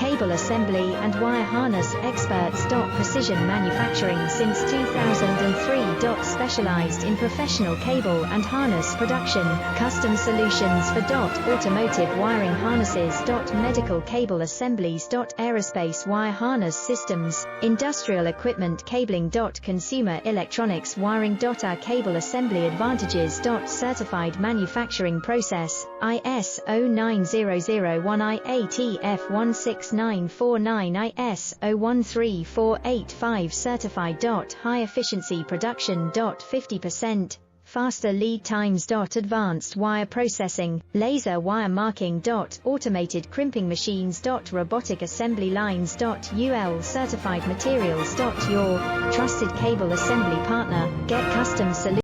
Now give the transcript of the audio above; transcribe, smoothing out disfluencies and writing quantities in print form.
cable assembly and wire harness experts. Precision manufacturing since 2003. Specialized in professional cable and harness production. Custom solutions for automotive wiring harnesses. Medical cable assemblies. Aerospace wire harness systems. Industrial equipment cabling. Consumer electronics wiring. Our cable assembly advantages. Certified manufacturing process. ISO 9001 IATF 16949 ISO 13485 certified. High efficiency production. 50% faster lead times. Advanced wire processing, laser wire marking. Automated crimping machines. Robotic assembly lines. UL certified materials. Your trusted cable assembly partner. Get custom solutions.